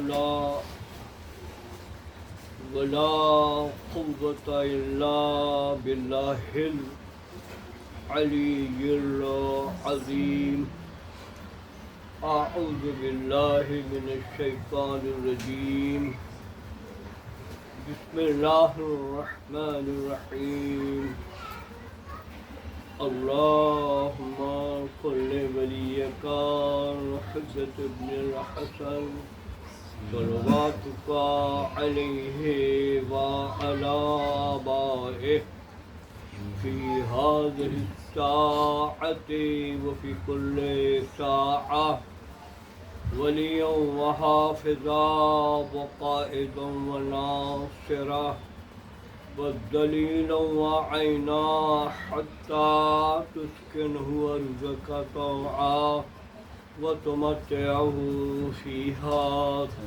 لا ولا قوة إلا بالله العلي العظيم. أعوذ بالله من الشيطان الرجيم. بسم الله الرحمن الرحيم. اللهم صل وليك الحسن بن الحسن صلواتك عليه وعلى آبائه في هذه الساعة وفي كل ساعة وليا وحافظا وقائدا وناصرا والدليلا وعينا حتى تسكنه أرضك طوعا وتمتعه فيها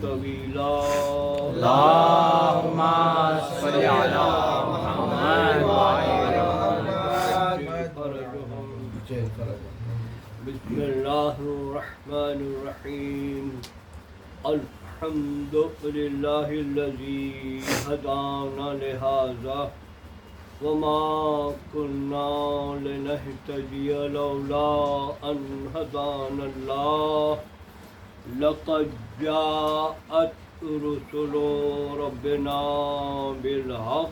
طويلا. اللهم صل على محمد وعلى بسم الله الرحمن الرحيم. الحمد لله الذي هدانا لهذا وما كنا لنهتدي لولا أن هدانا الله. لقد جاءت رسل ربنا بالحق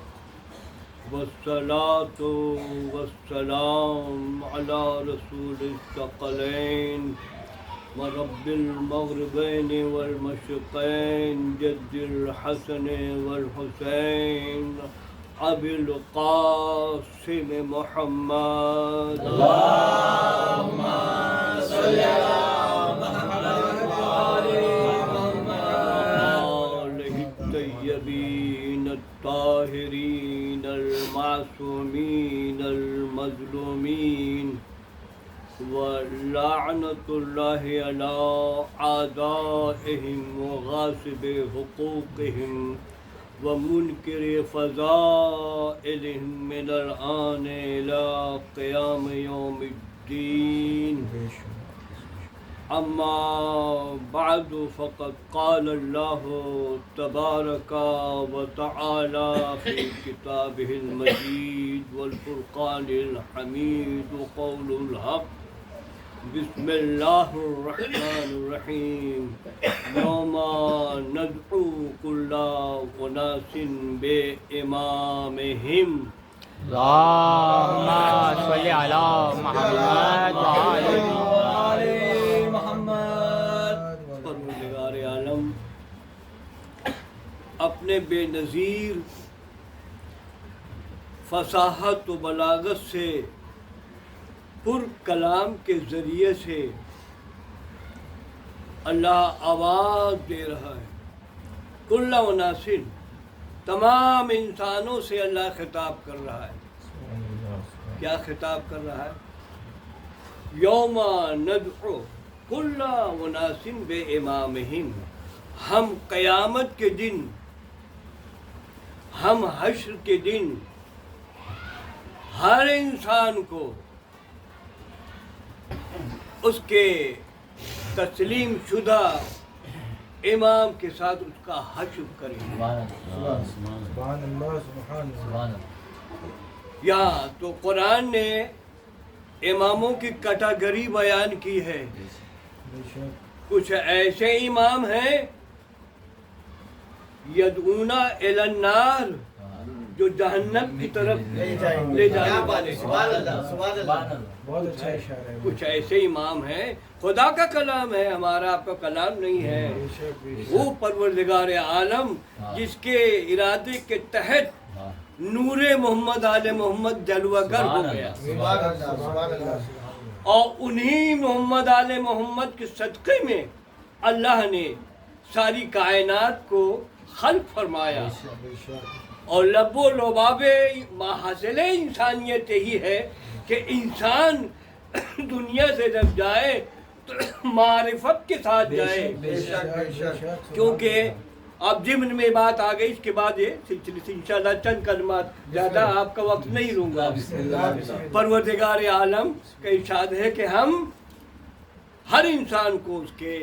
والصلاة والسلام على رسول الثقلين ورب المغربين والمشرقين جد الحسن والحسين أبي القاسم محمد. اللهم صل على محمد وعلى آله الطيبين الطاهرين المعصومين المظلومين ولعنة الله على أعدائهم وغاصب حقوقهم ومنكر فضائلهم من الآن إلى قيام يوم الدين. أما بعد فقد قال الله تبارك وتعالى في كتابه المجيد والفرقان الحميد قول الحق. بسم الله الرحمن الرحيم. يوم ندعو كل أناس بإمامهم. اللهم صل على محمد وعلى محمد. پروردگار عالم اپنے بے نظیر فصاحت و بلاغت سے پر کلام کے ذریعے سے اللہ آواز دے رہا ہے. کل اناسن تمام انسانوں سے اللہ خطاب کر رہا ہے. کیا خطاب کر رہا ہے؟ یوم ندعو کل اناسن بے امامہم. ہم قیامت کے دن، ہم حشر کے دن ہر انسان کو اس کے تسلیم شدہ امام کے ساتھ اس کا حشر کریں. سبحان اللہ سبحان اللہ. یہاں تو قرآن نے اماموں کی کیٹیگری بیان کی ہے. کچھ ایسے امام ہیں یدعونا الی النار، جو جہنم کی طرف لے جانے والے. بہت اچھا اشارہ ہے. کچھ ایسے امام ہیں، خدا کا کلام ہے، ہمارا آپ کا کلام نہیں ہے. وہ پروردگار عالم جس کے ارادے کے تحت نور محمد آل محمد جلوہ گر ہو گیا، اور انہی محمد آل محمد کے صدقے میں اللہ نے ساری کائنات کو خلق فرمایا. اور لب و لباب حاصل انسانیت یہی ہے کہ انسان دنیا سے جب جائے تو معرفت کے ساتھ جائے. کیونکہ اب ضمن میں بات آ گئی، اس کے بعد یہ سلسلے سے انشاءاللہ چند کلمات، زیادہ آپ کا وقت نہیں لوں گا. پروردگار عالم کا ارشاد ہے کہ ہم ہر انسان کو اس کے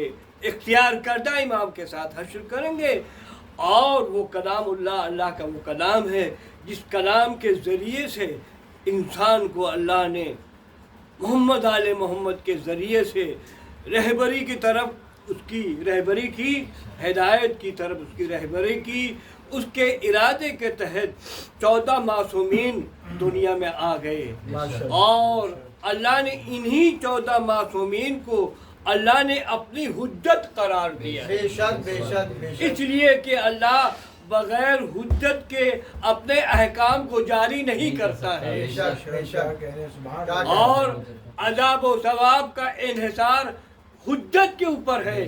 اختیار کردہ امام کے ساتھ حشر کریں گے، اور وہ کلام اللہ کا وہ کلام ہے جس کلام کے ذریعے سے انسان کو اللہ نے محمد آل محمد کے ذریعے سے رہبری کی طرف اس کی رہبری کی، ہدایت کی طرف اس کی رہبری کی، اس کے ارادے کے تحت 14 معصومین دنیا میں آ گئے، اور اللہ نے انہی 14 معصومین کو اللہ نے اپنی حجت قرار دیا، بے شک بے شک بے شک، اس لیے کہ اللہ بغیر حجت کے اپنے احکام کو جاری نہیں کرتا ہے، بے شک بے شک، سبحان اللہ، اور عذاب و ثواب کا انحصار حجت کے اوپر ہے۔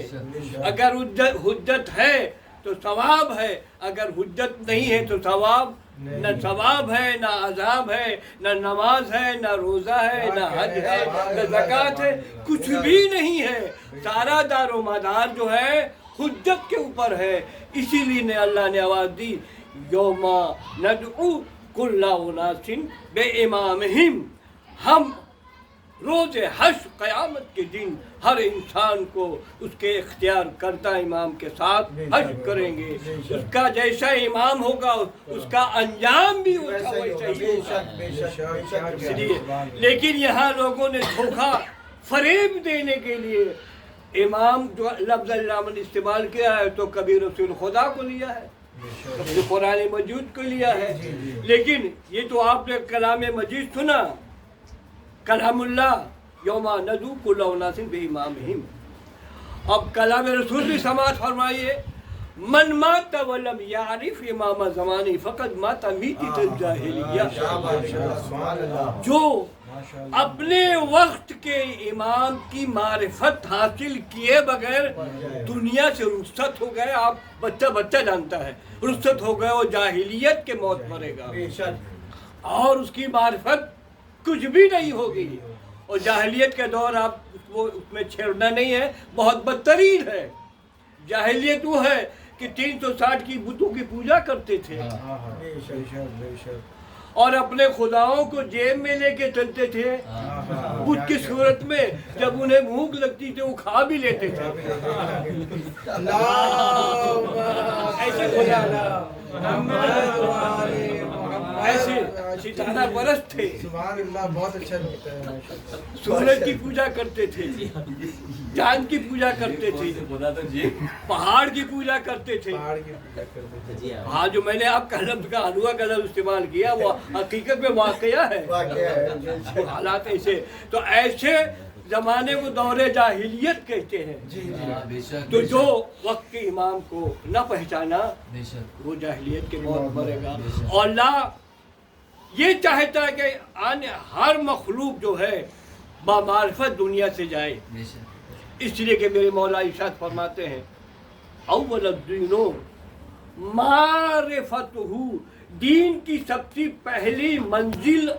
اگر حجت ہے تو ثواب ہے، اگر حجت نہیں ہے تو ثواب نہ ثواب ہے، نہ عذاب ہے، نہ نماز ہے، نہ روزہ ہے، نہ حج ہے، نہ زکوٰۃ ہے، کچھ بھی نہیں ہے۔ سارا دار و مدار جو ہے حجت کے اوپر ہے۔ اسی لیے نے اللہ نے آواز دی، یوم ندعو کل اناس بامامہم، ہم روز حشر قیامت کے دن ہر انسان کو اس کے اختیار کردہ امام کے ساتھ حشر کریں گے، اس کا جیسا امام ہوگا اس کا انجام بھی ویسا ہی ہوگا۔ اس لیے لیکن یہاں لوگوں نے دھوکہ فریب دینے کے لیے امام جو لفظ اللہ نے استعمال کیا ہے تو کبھی رسول خدا کو لیا ہے، کبھی قرآن مجید کو لیا ہے، لیکن یہ تو آپ نے کلام مجید سنا، کلام اللہ یوم ندعو کل اناس بامامہم۔ اب کلام رسول بھی سماعت فرمائیے، من مات ولم یعرف امام زمانی فقد مات میتۃ الجاہلیہ، جو اپنے وقت کے امام کی معرفت حاصل کیے بغیر دنیا سے رخصت ہو گئے، آپ بچہ جانتا ہے، رخصت ہو گئے، وہ جاہلیت کے موت مرے گا، اور اس کی معرفت کچھ بھی نہیں ہوگی، اور جاہلیت کے دور آپ وہ اس میں چھیڑنا نہیں ہے، بہت بدترین ہے۔ جاہلیت وہ ہے کہ 360 کی بتوں کی پوجا کرتے تھے، اور اپنے خداؤں کو جیب میں لے کے چلتے تھے، بت کی صورت میں، جب انہیں بھوک لگتی تھی وہ کھا بھی لیتے تھے، ایسے خدا ایسے ستارہ پرست تھے، سبحان اللہ، بہت اچھا لگتا ہے، سورج کی پوجا کرتے تھے، چاند کی پوجا کرتے تھے، پہاڑ کی پوجا کرتے تھے۔ پہاڑ کی پوجا کرتے تھے۔ ہاں، جو میں نے آپ کا لفظ کا حلوہ کا لفظ استعمال کیا وہ حقیقت میں واقعہ ہے، حالات ایسے، تو ایسے زمانے کو دور جاہلیت کہتے ہیں۔ تو جو وقت کے امام کو نہ پہچانا وہ جاہلیت کے موت مرے گا، اور اللہ یہ چاہتا ہے کہ ہر مخلوق جو ہے بامعرفت دنیا سے جائے، اس لیے کہ میرے مولا ارشاد فرماتے ہیں، اول الدین معرفتہ، دین کی سب سے پہلی منزل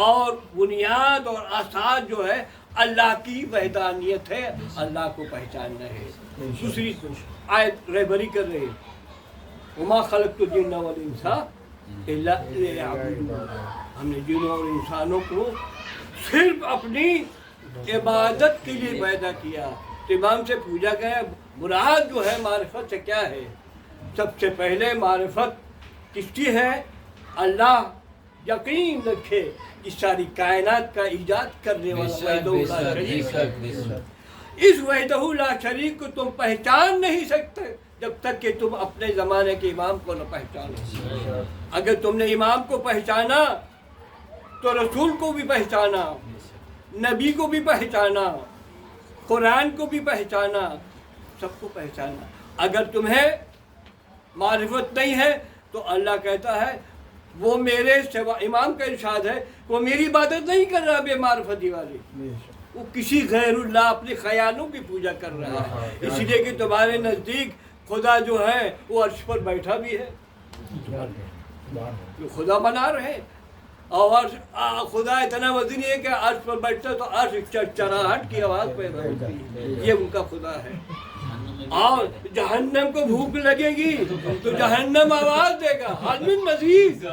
اور بنیاد اور اساس جو ہے اللہ کی وحدانیت ہے، اللہ کو پہچاننا ہے۔ دوسری آیت رہبری کر رہے ہیں، وما خلقت الجن والانس الا لیعبدون، ہم نے جنوں اور انسانوں کو صرف اپنی عبادت کے لیے پیدا کیا۔ تو امام سے پوچھا گیا مراد جو ہے معرفت سے کیا ہے؟ سب سے پہلے معرفت کس کی ہے؟ اللہ، یقین رکھے کہ ساری کائنات کا ایجاد کرنے والا وحدہ لا شریک ہے۔ اس وحدہ لا شریک کو تم پہچان نہیں سکتے جب تک کہ تم اپنے زمانے کے امام کو نہ پہچانو۔ اگر تم نے امام کو پہچانا تو رسول کو بھی پہچانا، نبی کو بھی پہچانا، قرآن کو بھی پہچانا، سب کو پہچانا۔ اگر تمہیں معرفت نہیں ہے تو اللہ کہتا ہے وہ میرے سوا، امام کا ارشاد ہے، وہ میری عبادت نہیں کر رہا بے معرفتی والی، وہ کسی غیر اللہ اپنے خیالوں کی پوجا کر رہا ہے۔ اس لیے کہ تمہارے نزدیک خدا جو ہے وہ عرش پر بیٹھا بھی ہے، جو خدا بنا رہے، اور خدا اتنا وزنی ہے کہ عرش پر بیٹھتا تو عرش چرچراہٹ کی آواز پیدا ہوتی ہے، یہ ان کا خدا ہے۔ اور जहन्नम को भूख लगेगी तो जहन्नम आवाज देगा हालमिन मजीद,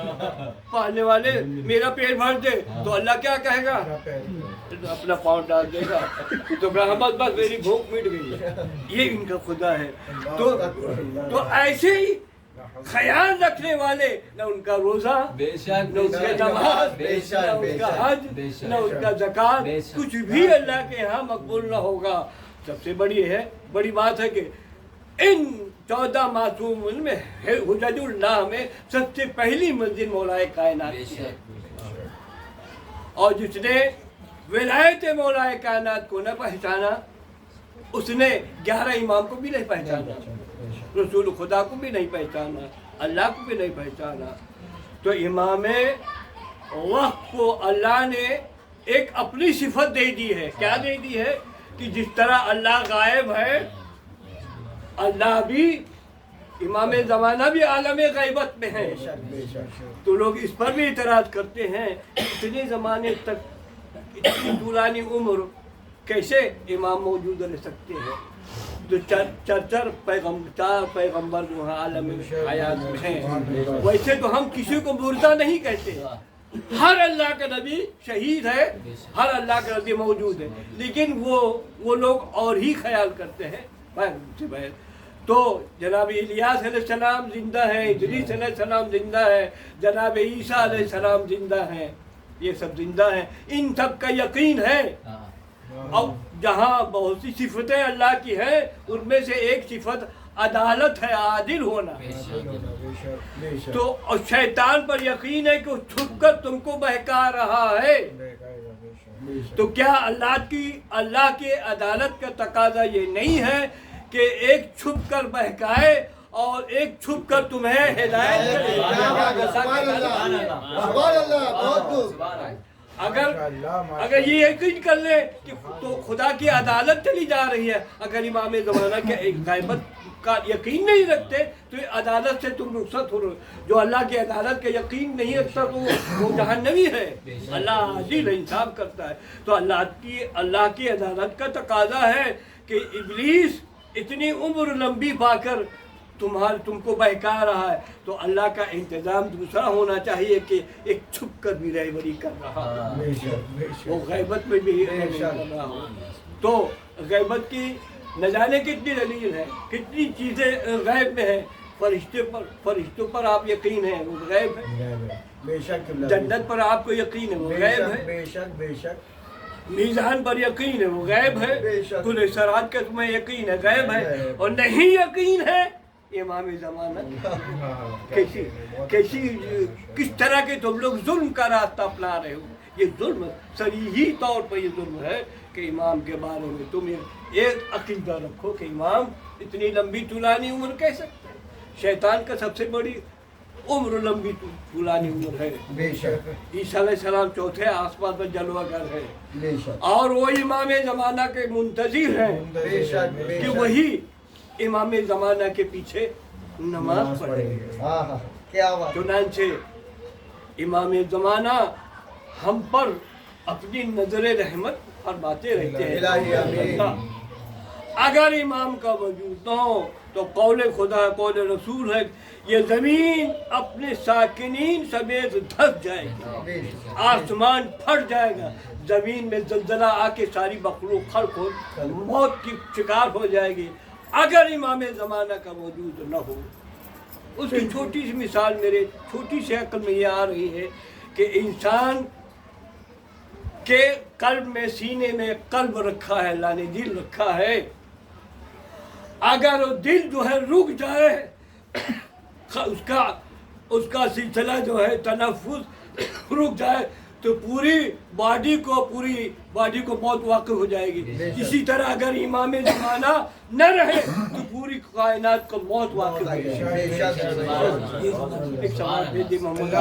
पाने वाले मेरा पेट भर दे, तो अल्लाह क्या कहेगा, अपना पाँव डाल देगा, तो बस बस मेरी भूख मिट गई है। ये इनका खुदा है। तो ऐसे ही ख्याल रखने वाले, न उनका रोजा, न उनका नमाज, न उनका हज, न उनका ज़कात, कुछ भी अल्लाह के यहाँ मकबूल न होगा। सबसे बड़ी बात है कि इन 14 मासूम में हुज्जतुल्लाह में सबसे पहली मंजिल मौलाए कायनात की है, और जिसने विलायत मौलाए कायनात को न पहचाना उसने 11 इमाम को भी नहीं पहचाना, रसूल खुदा को भी नहीं पहचाना, अल्लाह को भी नहीं पहचाना। तो इमाम वक्त को अल्लाह ने एक अपनी सिफत दे दी है। क्या दे दी है कि जिस तरह अल्लाह गायब है, अल्लाह भी, इमाम ज़माना भी आलम गैबत में है। तो लोग इस पर भी इतराज़ करते हैं, इतने ज़माने तक इतनी दूरानी उम्र कैसे इमाम मौजूद रह सकते हैं। जो चार पैगम्बर जो हैं आलम हयात में हैं, वैसे तो हम किसी को मुर्दा नहीं कहते, हर अल्लाह का नबी शहीद है, हर अल्लाह का नबी मौजूद है, लेकिन वो लोग और ही ख्याल करते हैं। तो जनाब इलियास अलैहिस्सलाम जिंदा है, इदरीस अलैहिस्सलाम जिंदा है, जनाब ईसा अलैहिस्सलाम जिंदा है, ये सब जिंदा है, इन सब का यकीन है। और जहाँ बहुत सी सिफतें अल्लाह की हैं, उनमें से एक सिफत अदालत है, आदिल होना। तो और शैतान पर यकीन है कि वो छुप कर तुमको बहका रहा है। तो क्या अल्लाह की अदालत का तकाजा ये नहीं है कि एक छुप कर बहकाए और एक छुप कर तुम्हें हिदायत करे। अगर ये यकीन कर ले कि तो खुदा की अदालत चली जा रही है, अगर इमाम ज़माना के एक गैबत का यकीन नहीं रखते तो ये अदालत से तुम रुखसत हो रहे। जो अल्लाह की अदालत का यकीन नहीं रखता तो वो जहन्नमी है। अल्लाह अदल इंसाफ करता है। तो अल्लाह की अदालत का तकाजा है कि इब्लीस इतनी उम्र लंबी पाकर तुमको बहका रहा है, तो अल्लाह का इंतज़ाम दूसरा होना चाहिए कि एक छुप कर भी रहबरी कर रहा है, वो गैबत में भी कर रहा हो। तो गैबत की न जाने कितनी दलील है, कितनी चीज़ें गैब में है। फरिश्तों पर आप यकीन है, वो गैब है। जन्नत पर आपको यकीन है, वो गैब है। बेशक मीज़ान पर यकीन है, वो गैब है। कुल सरात के तुम्हें यकीन है, गैब है। और नहीं यकीन है इमाम ज़माना, किस तरह के तुम लोग जुल्म का रास्ता अपना रहे हो। ये जुल्म सरीही तौर पर ये जुल्म है कि इमाम के बारे में तुम एक अकीदा रखो कि इमाम इतनी लंबी तुलानी उम्र कह सकते हैं। शैतान का सबसे बड़ी उम्र लंबी तुलानी उम्र है। ईसा अलैहिस्सलाम चौथे आसमान पर जलवागर है, और वो इमाम ज़माना के मुंतज़िर हैं कि वही इमाम ज़माना के पीछे नमाज पढ़ेंगे। चुनांचे इमाम ज़माना हम पर अपनी नजर रहमत फरमाते रहते हैं। अगर इमाम का वजूद न हो तो कौले खुदा कौले रसूल है, ये ज़मीन अपने साकिनीन समेत धस जाएगी, आसमान फट जाएगा, ज़मीन में ज़लज़ला आके सारी मखलूक खल्क हो मौत की शिकार हो जाएगी अगर इमाम ज़माना का वजूद न हो। उसकी छोटी सी मिसाल मेरे छोटी सी अक्ल में ये आ रही है कि इंसान के कल्ब में, सीने में कल्ब रखा है, अल्लाह ने दिल रखा है। अगर वो दिल जो है रुक जाए, उसका सिलसिला जो है तनफ्फुस रुक जाए, तो पूरी बॉडी को मौत वाक़ई हो जाएगी। इसी तरह अगर इमाम ज़माना न रहे तो पूरी कायनात को मौत वाक़ई हो जाएगी। एक सवाल भेजिए मोहम्मद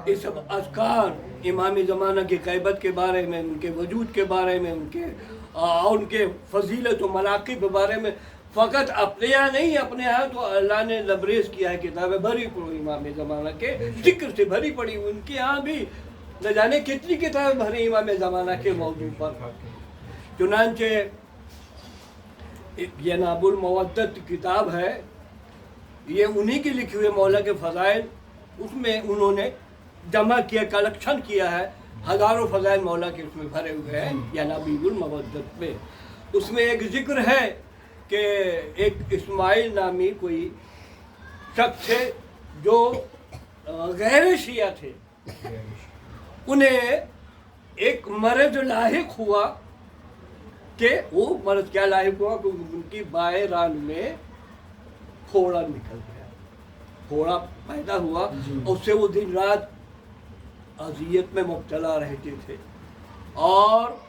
ये सब अज़कार इमाम ज़माना की ग़ैबत के बारे में, उनके वजूद के बारे में, उनके फजीलत व मनाक़िब के बारे में फ़कत अपने यहाँ नहीं, अपने यहाँ तो अल्लाह ने लबरेज किया है, किताबें भरी पड़ी इमाम ज़माना के जिक्र से भरी पड़ी। उनके यहाँ भी न जाने कितनी किताबें भरी इमाम ज़माना के मौजू पर। चुनांचे ये नाबुल मवद्दत किताब है, ये उन्हीं की लिखी हुई मौला के फ़ज़ाइल, उसमें उन्होंने जमा किया, कलेक्शन किया है, हज़ारों फ़ज़ाइल मौला के उसमें भरे हुए हैं या नाबुल मवद्दत में। उसमें एक ज़िक्र है कि एक इस्माइल नामी कोई शख्स थे जो गैर शिया थे, उन्हें एक मर्ज़ लाहिक हुआ कि वो मर्ज़ क्या लाहिक हुआ कि उनकी बाएं रान में फोड़ा निकल गया, फोड़ा पैदा हुआ, उससे वो दिन रात अज़ियत में मुब्तला रहते थे। और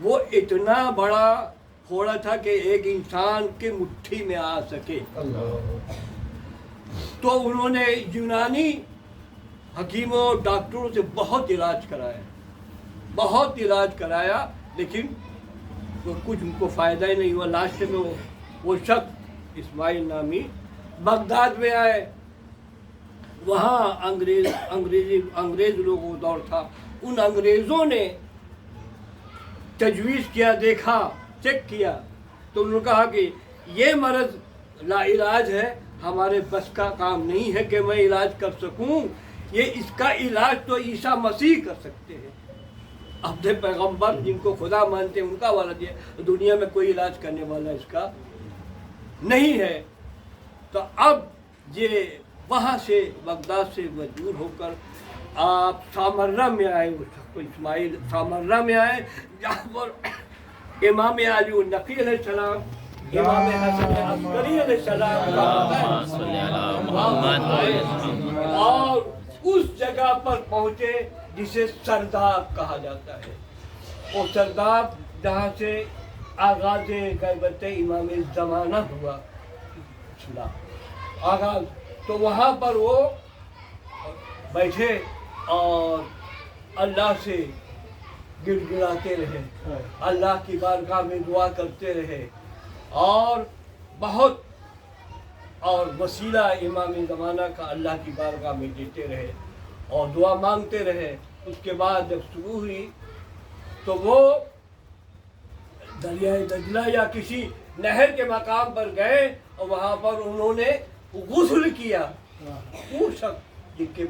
वो इतना बड़ा फोड़ा था कि एक इंसान के मुट्ठी में आ सके। तो उन्होंने यूनानी हकीमों और डॉक्टरों से बहुत इलाज कराया, लेकिन तो कुछ उनको फ़ायदा ही नहीं हुआ। लास्ट में वो शख्स इस्माइल नामी बगदाद में आए। वहाँ अंग्रेज़ लोगों का दौर था। उन अंग्रेज़ों ने तजवीज़ किया, देखा, चेक किया, तो उन्होंने कहा कि ये मर्ज़ लाइलाज है, हमारे बस का काम नहीं है कि मैं इलाज कर सकूं, ये इसका इलाज तो ईसा मसीह कर सकते हैं, अपने पैगंबर जिनको खुदा मानते हैं उनका वाला दिया, दुनिया में कोई इलाज करने वाला इसका नहीं है। तो अब ये वहाँ से बगदाद से मजबूर होकर आप सामर्रा में आए, वो इस्माइल सामर्रा में आए, जहाँ पर इमाम अली नकी अलैहिस्सलाम, इमाम हसन अस्करी अलैहिस्सलाम और उस जगह पर पहुँचे जिसे सरदाब कहा जाता है। वो सरदाब जहाँ से आगाज़ ग़ैबत इमाम ज़माना हुआ आगाज़, तो वहाँ पर वो बैठे और अल्लाह से गिड़गिड़ाते रहे, अल्लाह की बारगाह में दुआ करते रहे और बहुत और वसीला इमाम ज़माना का अल्लाह की बारगाह में देते रहे और दुआ मांगते रहे। उसके बाद जब सुबह हुई तो वो दरियाए दजला या किसी नहर के मकाम पर गए और वहाँ पर उन्होंने गुस्ल किया, वो शख्स जिनके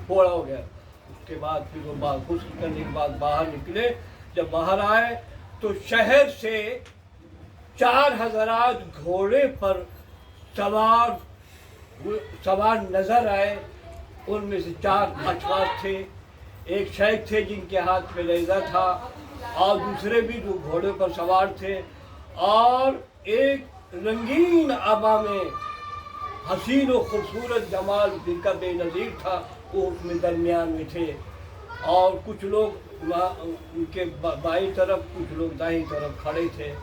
फोड़ा हो गया। उसके बाद फिर वो गुस्ल करने के बाद बाहर निकले। जब बाहर आए तो शहर से 4 हज़रात घोड़े पर सवार नजर आए। उनमें से 4 अशखास थे, एक शेख थे जिनके हाथ में नेज़ा था और दूसरे भी जो घोड़े पर सवार थे, और एक रंगीन आबा में हसीन और खूबसूरत जमाल जिनका बेनज़ीर था, वो उसमें दरमियान में थे। और कुछ लोग उनके बाईं तरफ, कुछ लोग दाईं तरफ खड़े थे।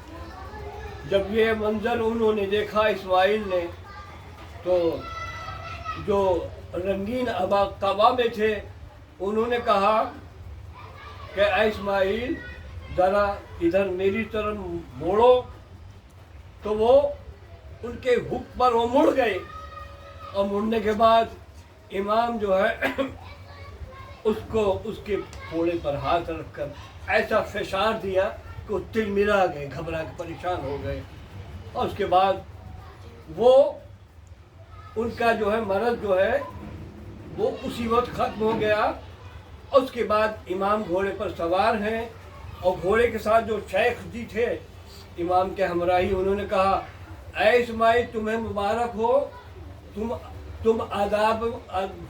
जब ये मंजर उन्होंने देखा इस्माइल ने, तो जो रंगीन कबा में थे उन्होंने कहा कि ऐ इस्माइल ज़रा इधर मेरी तरफ मोड़ो। तो वो उनके हुक्म पर वो मुड़ गए और मुड़ने के बाद इमाम जो है उसको उसके फोड़े पर हाथ रखकर ऐसा फशार दिया कि वो तिलमिला गए, घबरा के परेशान हो गए। और उसके बाद वो उनका जो है मर्ज़ जो है वो उसी वक्त ख़त्म हो गया। और उसके बाद इमाम घोड़े पर सवार हैं और घोड़े के साथ जो शेख जी थे इमाम के हमराही, उन्होंने कहा ऐ इस्माइल तुम्हें मुबारक हो, तुम आदाब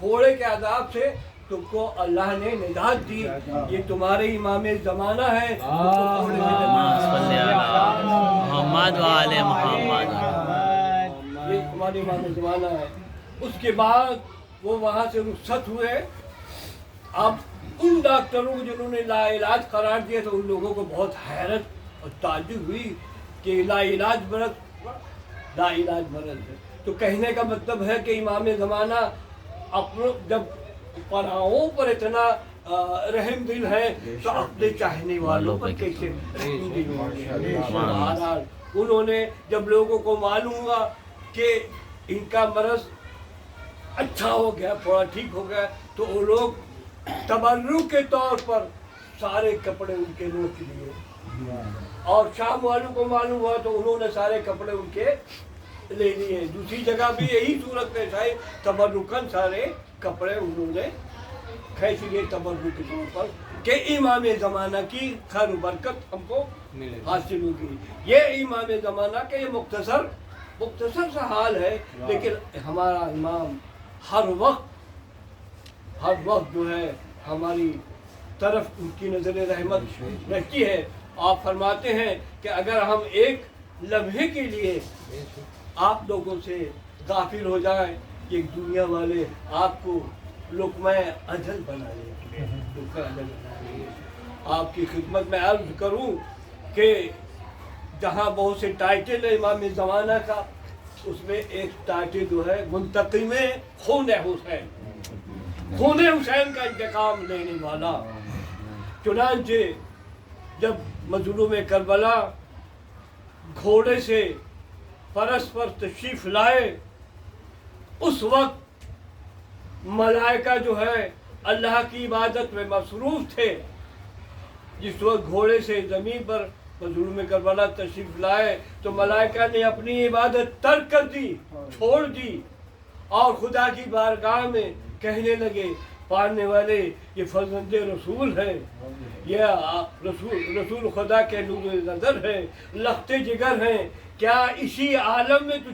घोड़े के आदाब से तुमको अल्लाह ने निजात दी, ये तुम्हारे इमाम ज़माना है, ये तुम्हारे इमाम ज़माना है। उसके बाद वो वहाँ से रुखसत हुए। अब उन डॉक्टरों को जिन्होंने लाइलाज करार दिया तो उन लोगों को बहुत हैरत और ताज्जुब हुई कि लाइलाज मरज़ है। तो कहने का मतलब है कि इमाम ज़माना अपनों जब पराओं पर इतना रहम दिल है तो अपने चाहने वालों पर कैसे रहम दिल होंगे। उन्होंने जब लोगों को मालूम हुआ कि इनका मरज़ अच्छा हो गया, थोड़ा ठीक हो गया, तो वो लोग तबर्रुक के तौर पर सारे कपड़े उनके नोच लिए और शाम वालों को मालूम हुआ तो उन्होंने सारे कपड़े उनके ले लिए। दूसरी जगह भी यही सूरत पेश आई, तबर्रुकन सारे कपड़े उन्होंने खींच लिए तबर्रुक के तौर पर कि इमाम ज़माना की खैर बरकत हमको हासिल होगी। ये इमाम ज़माना के ये मुख्तसर सा हाल है, लेकिन हमारा इमाम हर वक्त जो है हमारी तरफ उनकी नज़र रहमत रहती है। आप फरमाते हैं कि अगर हम एक लम्हे के लिए आप लोगों से गाफिल हो जाए, ये दुनिया वाले आपको लुक़्मा अजल बना लेंगे, लुक़्मा अजल बना लेंगे। आपकी खिदमत में अर्ज़ करूं कि जहां बहुत से टाइटल है इमाम ज़माना का, उसमें एक टाइटल जो है मुंतक़िमे खून हुसैन का इंतकाम लेने वाला। चुनांचे जब मज़लूम करबला घोड़े से फरस पर तशरीफ़ लाए, उस वक्त मलाइका जो है अल्लाह की इबादत में मसरूफ़ थे। जिस वक्त घोड़े से ज़मीन पर मज़लूम करबला तशरीफ़ लाए तो मलाइका ने अपनी इबादत तर्क कर दी, छोड़ दी और खुदा की बारगाह में कहने लगे, पाने वाले ये फर्जंद रसूल है, ये रसूल खुदा के नूर नज़र है, लख्ते जिगर हैं, क्या इसी आलम में तू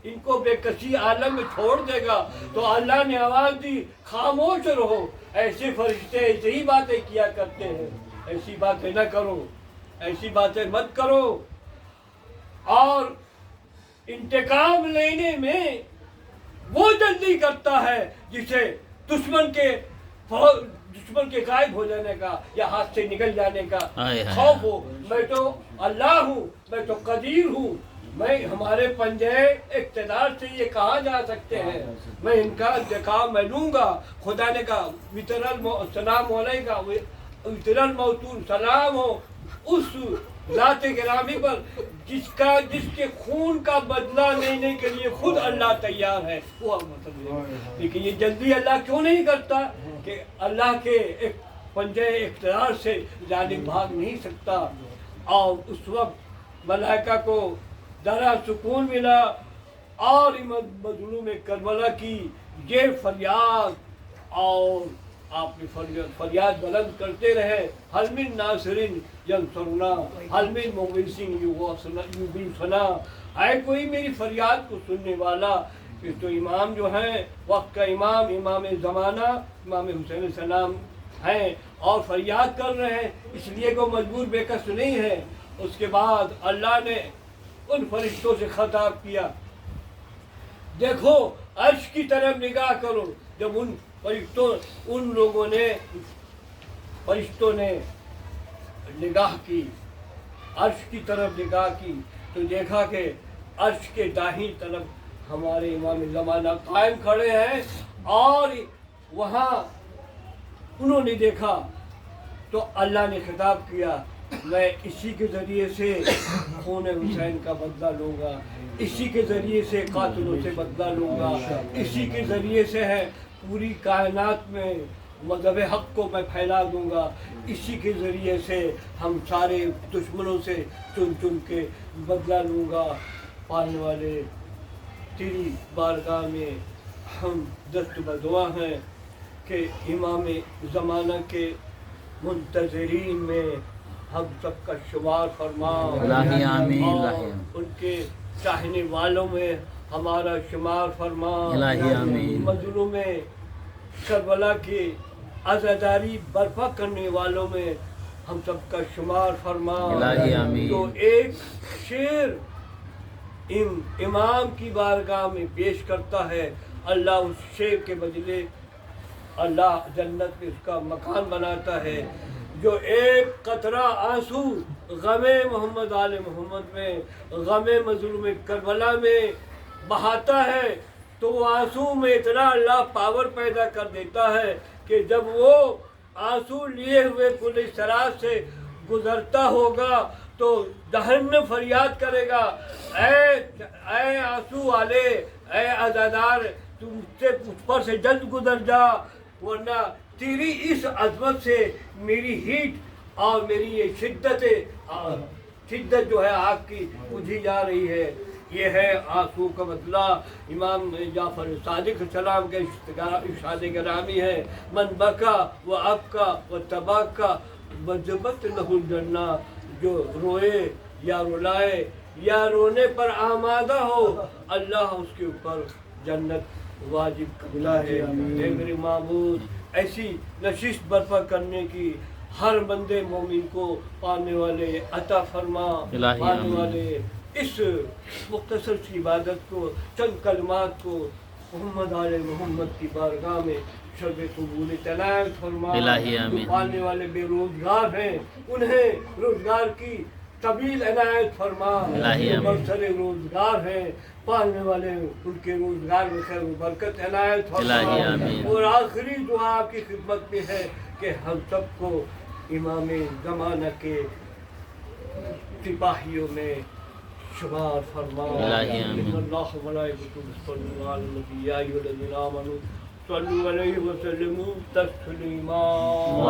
इनको बेकसी आलम में छोड़ देगा? तो अल्लाह ने आवाज़ दी, खामोश रहो, ऐसे फरिश्ते ऐसे ही बातें किया करते हैं, ऐसी बातें न करो, ऐसी बातें मत करो। और इंतकाम लेने में वो जल्दी करता है जिसे दुश्मन के गायब हो जाने का या हाथ से निकल जाने का खौफ हो। मैं तो अल्लाह हूँ, मैं तो कदीर हूँ, मैं हमारे पंजे इक़्तिदार से ये कहा जा सकते हैं, मैं इनका इंतकाम मैं लूँगा। खुदा ने कहा सलाम अलैका वितरल मौतून सलाम हो उस ज़ात गिरामी पर जिसके खून का बदला लेने के लिए खुद अल्लाह तैयार है, वो मतलब। लेकिन ये जल्दी अल्लाह क्यों नहीं करता कि अल्लाह के एक पंजे इक़्तिदार से जालिम भाग नहीं सकता। और उस वक्त मलाइका को ज़रा सुकून मिला और मज़लूम करबला की ये फरियाद, और आपने फरियाद बुलंद करते रहे, हल मिन नासिरिन यंसुरना हल मिन मुग़ीसिन युग़ीसना, है कोई मेरी फरियाद को सुनने वाला? कि तो इमाम जो हैं वक्त का इमाम ज़माना इमाम हुसैन सलाम हैं और फरियाद कर रहे हैं, इसलिए को मजबूर बेकस नहीं है। उसके बाद अल्लाह ने उन फरिश्तों से खिताब किया, देखो अर्श की तरफ निगाह करो। जब उन लोगों ने फरिश्तों ने निगाह की, अर्श की तरफ निगाह की, तो देखा कि अर्श के दाहिनी तरफ हमारे इमाम ज़माना कायम खड़े हैं। और वहाँ उन्होंने देखा तो अल्लाह ने खिताब किया, मैं इसी के ज़रिए से खून हुसैन का बदला लूँगा, इसी के ज़रिए से कातिलों से बदला लूँगा, इसी के ज़रिए से है पूरी कायनात में मज़हब हक़ को मैं फैला दूँगा, इसी के ज़रिए से हम सारे दुश्मनों से चुन चुन के बदला लूँगा। पाने वाले तेरी बारगाह में हम दस्त बदुआ हैं कि इमाम ज़माना के मुंतज़रीन में हम सबका शुमार फरमा, और उनके चाहने वालों में हमारा शुमार फरमा, मज़लूम करबला की आज़ादारी बर्पा करने वालों में हम सबका शुमार फरमा। तो एक शेर इमाम की बारगाह में पेश करता है, अल्लाह उस शेर के बदले अल्लाह जन्नत में उसका मकान बनाता है। जो एक कतरा आंसू गमे मोहम्मद आले मोहम्मद में, गमे मज़लूम करबला में बहाता है, तो वो आंसू में इतना अल्लाह पावर पैदा कर देता है कि जब वो आंसू लिए हुए पुलिस सराज से गुजरता होगा तो जहन्नम फरियाद करेगा, ऐ आंसू वाले, ऐ आज़ादार, तुम मुझसे उस पर से जल्द गुजर जा, वरना تیری اس عظمت سے میری ہیٹ اور میری یہ شدت جو ہے آگ کی بجھی جا رہی ہے. یہ ہے آنسو کا بدلہ. امام جعفر صادق السلام کے ارشاد گرامی ہے من بکا و ابکا و تباکا وجبت لہ الجنہ. جو روئے یا رلائے یا رونے پر آمادہ ہو اللہ اس کے اوپر جنت واجب کرتا ہے. اے میرے معبود ایسی نشست برپا کرنے کی ہر بندے مومن کو پانے والے عطا فرما. الہی پانے آمین. والے اس مختصر سی عبادت کو چند کلمات کو محمد آل محمد کی بارگاہ میں شرب قبول عنایت فرما. الہی جو آمین. پانے والے بے روزگار ہیں انہیں روزگار کی طویل عنایت فرما. الہی جو آمین. برسر روزگار ہیں پالنے والے ان کے روزگار میں خیر و برکت عنایت فرما. الہی آمین. اور آخری دعا آپ کی خدمت میں ہے کہ ہم سب کو امام زمانہ کے سپاہیوں میں شمار فرما. الہی آمین. اللہ و ملائکتہ یصلون علی النبی یا ایھا الذین آمنوا صلوا علیہ وسلموا تسلیما.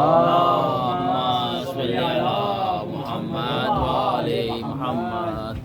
اللهم صل على محمد وآل محمد.